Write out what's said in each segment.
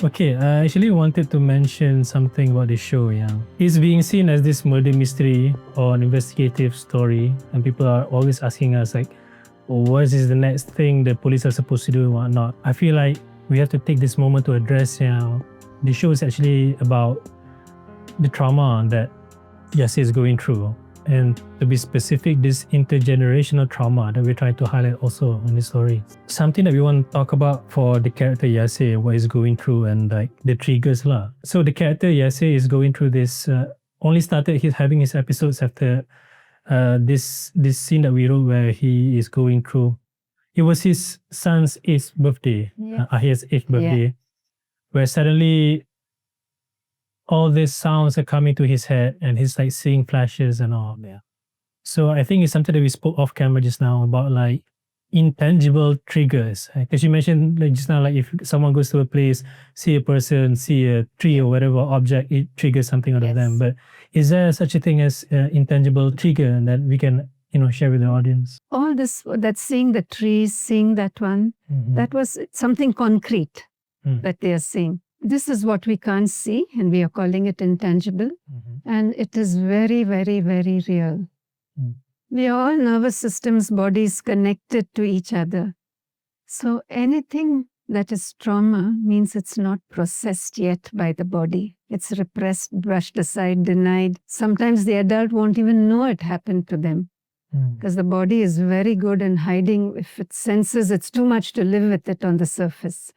Okay, I actually wanted to mention something about the show. Yeah, it's being seen as this murder mystery or an investigative story, and people are always asking us like, oh, what is the next thing the police are supposed to do and whatnot. I feel like we have to take this moment to address, the show is actually about the trauma that Yasir is going through. And to be specific, this intergenerational trauma that we're trying to highlight also in the story. Something that we want to talk about for the character Yasir, what he's going through and like the triggers lah. So the character Yasir is going through this, only started having his episodes after this scene that we wrote where he is going through. It was his son's 8th birthday, Ahir's 8th birthday, where suddenly all these sounds are coming to his head and he's like seeing flashes and all. Yeah. So I think it's something that we spoke off camera just now about like intangible triggers. Because you mentioned like just now, like if someone goes to a place, see a person, see a tree or whatever object, it triggers something out of them. But is there such a thing as intangible trigger that we can share with the audience? All this, that seeing the trees, seeing that one, that was something concrete that they are seeing. This is what we can't see, and we are calling it intangible. And it is very, very, very real. We are all nervous systems, bodies connected to each other. So anything that is trauma means it's not processed yet by the body. It's repressed, brushed aside, denied. Sometimes the adult won't even know it happened to them. Because the body is very good in hiding. If it senses it's too much to live with it on the surface.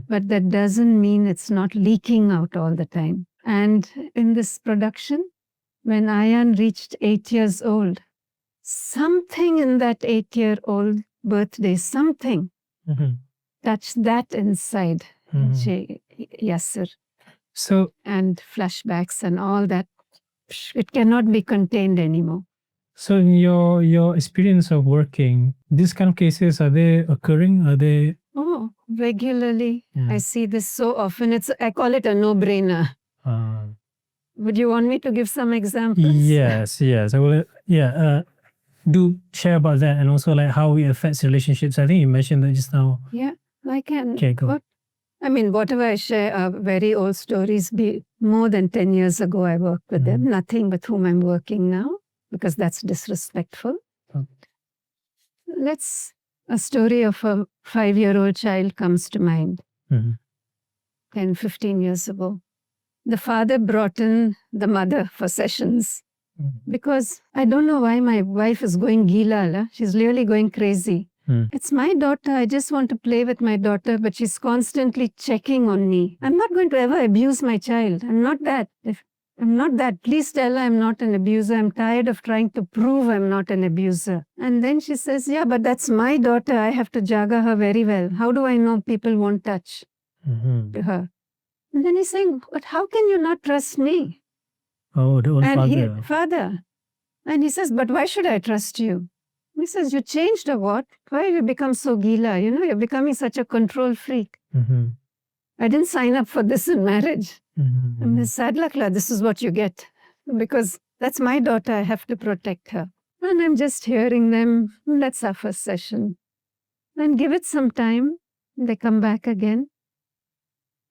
But that doesn't mean it's not leaking out all the time. And in this production, when Ayan reached 8 years old, something in that 8-year-old birthday, something touched that inside Yasir. So, and flashbacks and all that. It cannot be contained anymore. So in your experience of working, these kind of cases, are they occurring? Are they? Oh, regularly. I see this so often. I call it a no-brainer. Would you want me to give some examples? Yes. I will. Do share about that and also like how it affects relationships. I think you mentioned that just now. Yeah, I can. Okay, go. Whatever I share are very old stories. More than 10 years ago, I worked with them. Nothing with whom I'm working now, because that's disrespectful. A story of a 5-year-old child comes to mind. 10, 15 years ago. The father brought in the mother for sessions. Because I don't know why my wife is going gila. She's really going crazy. It's my daughter. I just want to play with my daughter, but she's constantly checking on me. I'm not going to ever abuse my child. I'm not that. I'm not that. Please tell her I'm not an abuser. I'm tired of trying to prove I'm not an abuser. And then she says, yeah, but that's my daughter. I have to jaga her very well. How do I know people won't touch her? And then he's saying, but how can you not trust me? Oh, the old father. Father. And he says, but why should I trust you? He says, you changed or what? Why have you become so gila? You're becoming such a control freak. I didn't sign up for this in marriage. And this sad lakla, this is what you get. Because that's my daughter, I have to protect her. And I'm just hearing them, that's our first session. Then give it some time, they come back again.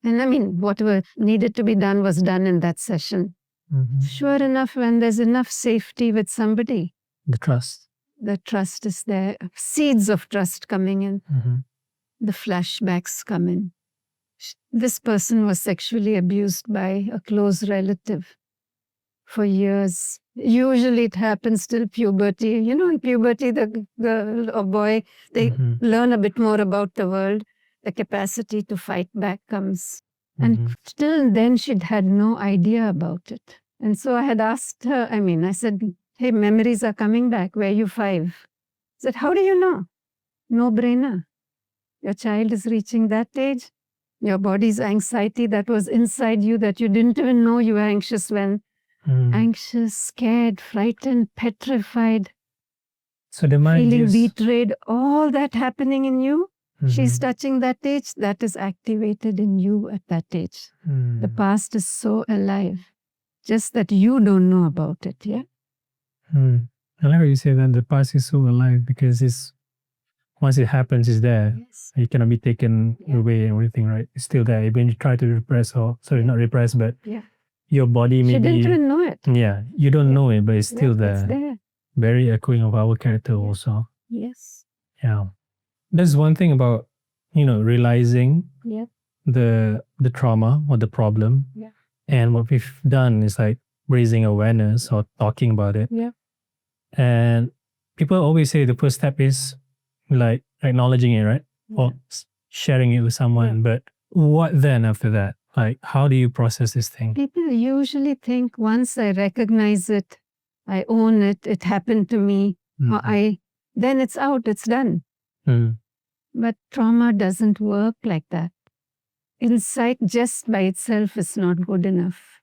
And whatever needed to be done was done in that session. Sure enough, when there's enough safety with somebody, the trust is there. Seeds of trust coming in. The flashbacks come in. This person was sexually abused by a close relative for years. Usually it happens till puberty. In puberty, the girl or boy, they learn a bit more about the world. The capacity to fight back comes. And till then, she'd had no idea about it. And so I had asked her, I said, hey, memories are coming back. Were you 5? I said, how do you know? No brainer. Your child is reaching that age. Your body's anxiety that was inside you that you didn't even know you were anxious when. Anxious, scared, frightened, petrified. So the mind feeling betrayed, all that happening in you. She's touching that age, that is activated in you at that age. The past is so alive. Just that you don't know about it, yeah? I like how you say that the past is so alive because it's once it happens, it's there. Yes. It cannot be taken away or anything, right? It's still there. Even you try to repress, or sorry, not repress, but your body She maybe. didn't even know it. Yeah, you don't know it, but it's still there. It's there. Very echoing of our character also. Yes. Yeah. There's one thing about, realizing the trauma or the problem. Yeah. And what we've done is like raising awareness or talking about it. Yeah. And people always say the first step is like acknowledging it, right? Or sharing it with someone. But what then after that? Like, how do you process this thing? People usually think once I recognize it, I own it, it happened to me, or then it's out, it's done. But trauma doesn't work like that. Insight just by itself is not good enough,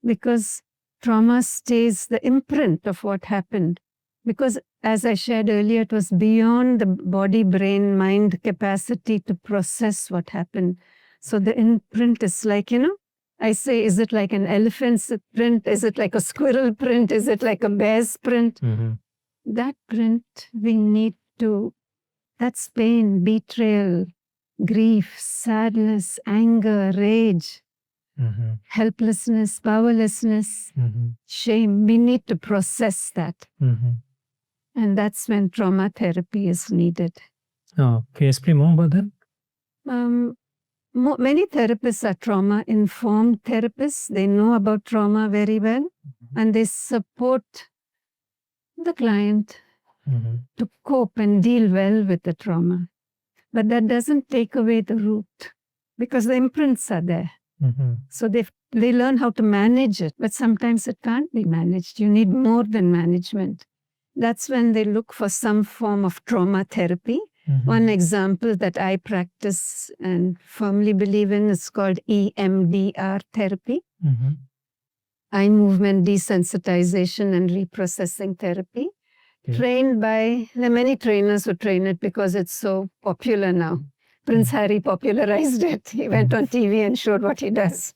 because trauma stays the imprint of what happened. Because as I shared earlier, it was beyond the body, brain, mind capacity to process what happened. So the imprint is like, I say, is it like an elephant's print? Is it like a squirrel print? Is it like a bear's print? That print we need to, that's pain, betrayal, grief, sadness, anger, rage, helplessness, powerlessness, shame. We need to process that. And that's when trauma therapy is needed. Oh, can you explain more about that? Many therapists are trauma-informed therapists. They know about trauma very well, and they support the client to cope and deal well with the trauma. But that doesn't take away the root, because the imprints are there. So they learn how to manage it, but sometimes it can't be managed. You need more than management. That's when they look for some form of trauma therapy. One example that I practice and firmly believe in is called EMDR therapy. Eye movement desensitization and reprocessing therapy. Trained by, there are many trainers who train it because it's so popular now. Prince Harry popularized it. He went on TV and showed what he does.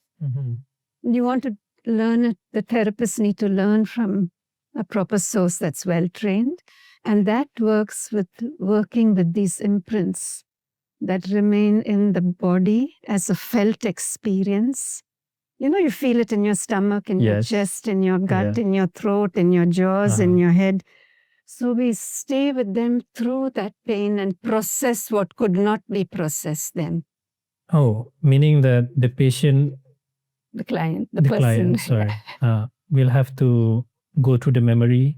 You want to learn it, the therapists need to learn from a proper source that's well trained. And that works with working with these imprints that remain in the body as a felt experience. You feel it in your stomach, in your chest, in your gut, in your throat, in your jaws, in your head. So we stay with them through that pain and process what could not be processed then. Oh, meaning that the patient, the client, the person, will have to go through the memory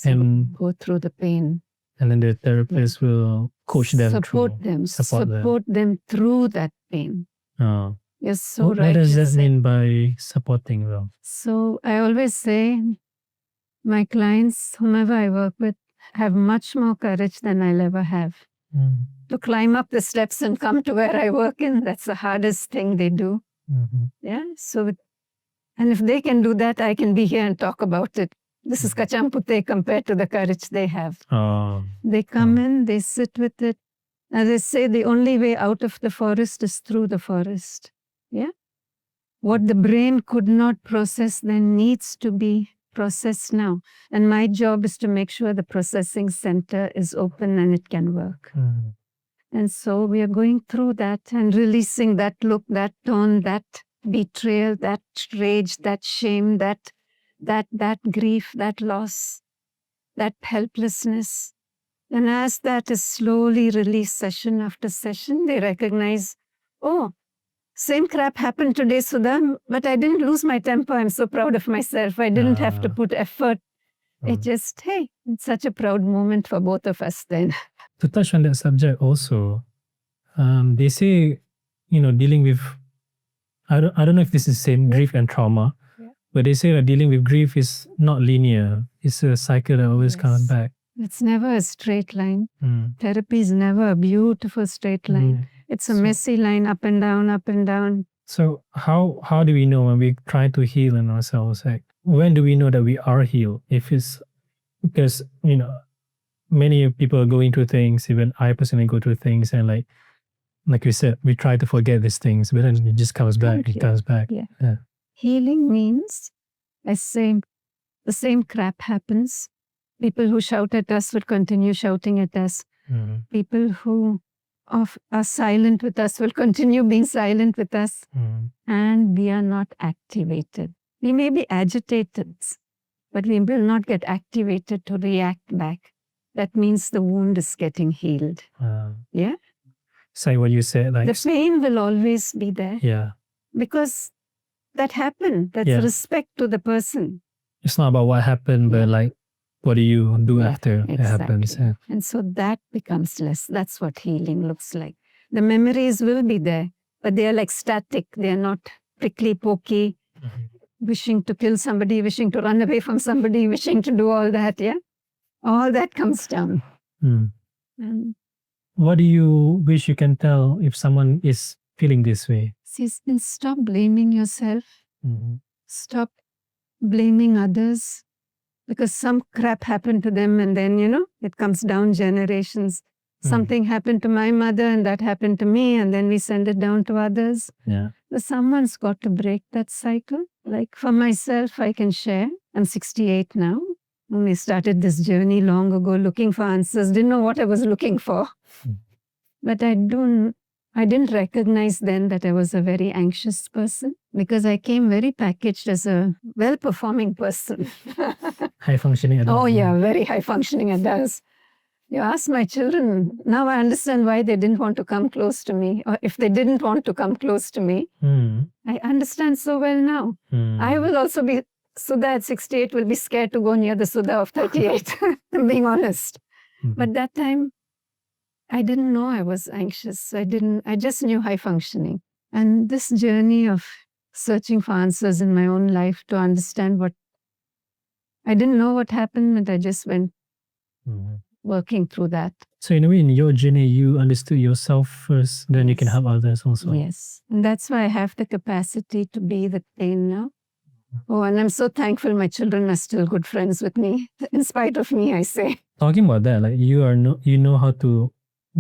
and go through the pain. And then the therapist will coach them, support them through that pain. Yes, so what does that mean by supporting them? So I always say, my clients, whomever I work with, have much more courage than I'll ever have. To climb up the steps and come to where I work in, that's the hardest thing they do. So, and if they can do that, I can be here and talk about it. This is kachampute compared to the courage they have. They come in, they sit with it. As I say, the only way out of the forest is through the forest. What the brain could not process then needs to be processed now. And my job is to make sure the processing center is open and it can work. And so we are going through that and releasing that look, that tone, that betrayal, that rage, that shame, that grief, that loss, that helplessness. And as that is slowly released session after session, they recognize, oh, same crap happened today, Sudha, but I didn't lose my temper. I'm so proud of myself. I didn't have to put effort. It just, hey, it's such a proud moment for both of us then. To touch on that subject also, they say, dealing with, I don't know if this is the same, grief and trauma, but they say that dealing with grief is not linear. It's a cycle that always comes back. It's never a straight line. Therapy is never a beautiful straight line. It's a messy line, up and down, up and down. So how do we know when we try to heal in ourselves? Like, when do we know that we are healed? If it's because, many people are going through things, even I personally go through things, and like you said, we try to forget these things, but then it just comes back. It comes back. Healing means, I say, the same crap happens. People who shout at us would continue shouting at us. People who are silent with us will continue being silent with us, and we are not activated. We may be agitated, but we will not get activated to react back. That means the wound is getting healed. Yeah? Say what you said, like The pain will always be there. Yeah. Because that happened. That's respect to the person. It's not about what happened, but like, what do you do after it happens? Yeah. And so that becomes less. That's what healing looks like. The memories will be there, but they are like static. They are not prickly, pokey, wishing to kill somebody, wishing to run away from somebody, wishing to do all that. Yeah. All that comes down. What do you wish you can tell if someone is feeling this way? Stop blaming yourself. Stop blaming others. Because some crap happened to them and then, it comes down generations. Something happened to my mother and that happened to me and then we send it down to others. Yeah. So someone's got to break that cycle. Like for myself, I can share. I'm 68 now. When we started this journey long ago, looking for answers, didn't know what I was looking for. But I didn't recognize then that I was a very anxious person because I came very packaged as a well-performing person. High-functioning adult. Oh yeah, very high-functioning adults. You ask my children, now I understand why they didn't want to come close to me. Or if they didn't want to come close to me, I understand so well now. I will also be, Sudha at 68 will be scared to go near the Sudha of 38. I'm being honest. But that time, I didn't know I was anxious. I just knew high functioning. And this journey of searching for answers in my own life to understand I didn't know what happened, but I just went working through that. So in a way, in your journey, you understood yourself first, then you can help others also. Yes. And that's why I have the capacity to be the pain now. Oh, and I'm so thankful my children are still good friends with me. In spite of me, I say. Talking about that, like you know how to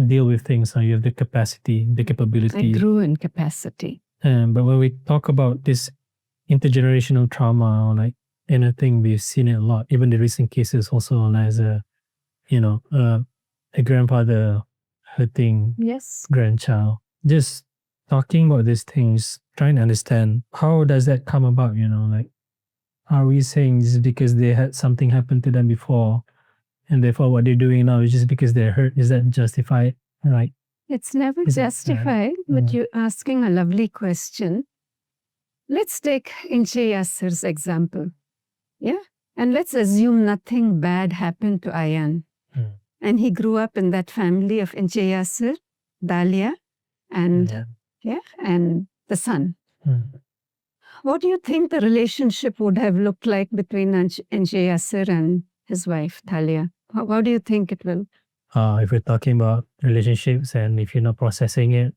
deal with things, you have the capacity, the capability. I grew in capacity. But when we talk about this intergenerational trauma or like anything, we've seen it a lot. Even the recent cases also as a grandfather hurting grandchild. Just talking about these things, trying to understand how does that come about, like are we saying this is because they had something happen to them before and therefore what they're doing now is just because they're hurt? Is that justified? Right? It's never justified, but you're asking a lovely question. Let's take Inche Yasser's example. Yeah? And let's assume nothing bad happened to Ayan. And he grew up in that family of Inche Yasser, Dalia, and and the son. What do you think the relationship would have looked like between Inche Yasser and his wife, Thalia? How do you think it will? If we're talking about relationships and if you're not processing it,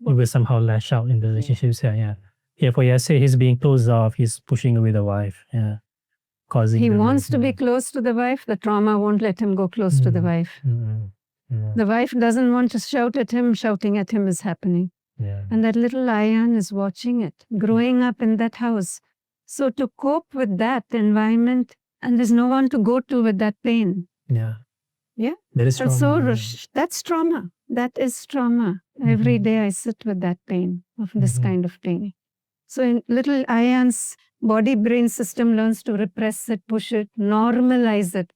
it will somehow lash out in the relationships. Yeah, for Yasser, he's being closed off, he's pushing away the wife. Yeah. He wants to be close to the wife. The trauma won't let him go close to the wife. The wife doesn't want to shout at him. Shouting at him is happening. And that little Ayan is watching it, growing up in that house. So to cope with that environment, and there's no one to go to with that pain. Yeah. That is trauma. That's trauma. That is trauma. Every day I sit with that pain, of this kind of pain. So in little Ayan's body-brain system learns to repress it, push it, normalize it.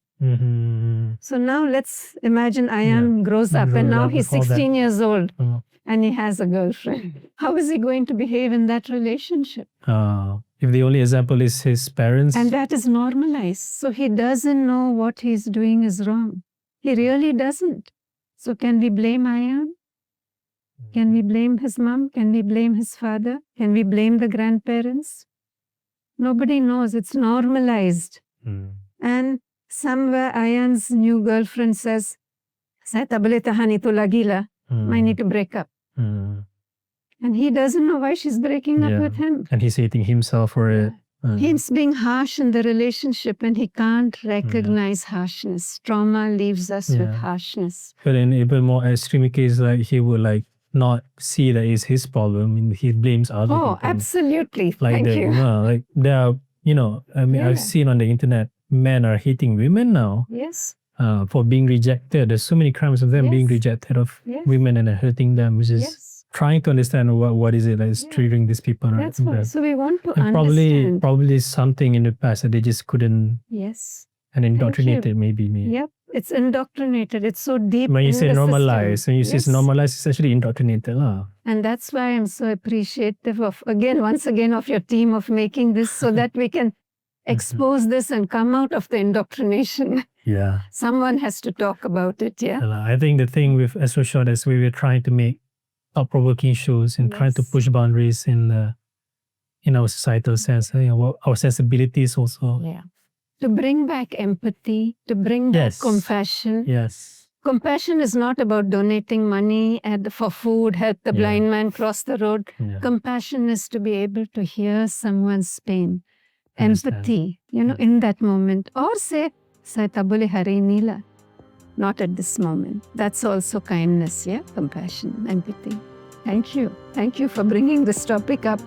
So now let's imagine Ayan grows up and now he's 16 years old and he has a girlfriend. How is he going to behave in that relationship? If the only example is his parents. And that is normalized. So he doesn't know what he's doing is wrong. He really doesn't. So can we blame Ayan? Can we blame his mom? Can we blame his father? Can we blame the grandparents? Nobody knows. It's normalized. And somewhere Ayan's new girlfriend says, I need to break up. And he doesn't know why she's breaking up with him. And he's hating himself for it. He's being harsh in the relationship and he can't recognize harshness. Trauma leaves us with harshness. But in even more extreme case, like he would not see that it's his problem and he blames other people. Oh, absolutely. Thank you. Like there are, I've seen on the internet, men are hitting women now. Yes. for being rejected. There's so many crimes of them being Yes. rejected, of Yes. women and hurting them, which is Yes. trying to understand what is it that is triggering these people. Right? That's why. So we want to and understand. probably something in the past that they just couldn't Yes. and indoctrinated maybe. Yep. It's indoctrinated. It's so deep When you in say the normalize, system. when you say it's normalized, it's actually indoctrinated. And that's why I'm so appreciative of, once again, of your team of making this so that we can expose this and come out of the indoctrination. Yeah. Someone has to talk about it, I think the thing with Astro Short is we were trying to make thought-provoking shows and trying to push boundaries in our societal sense, our sensibilities also. Yeah. To bring back empathy, to bring back compassion. Yes. Compassion is not about donating money for food, help the blind man cross the road. Yeah. Compassion is to be able to hear someone's pain. Empathy, in that moment. Or say, saya tak boleh hari inilah. Not at this moment. That's also kindness, compassion, empathy. Thank you. Thank you for bringing this topic up.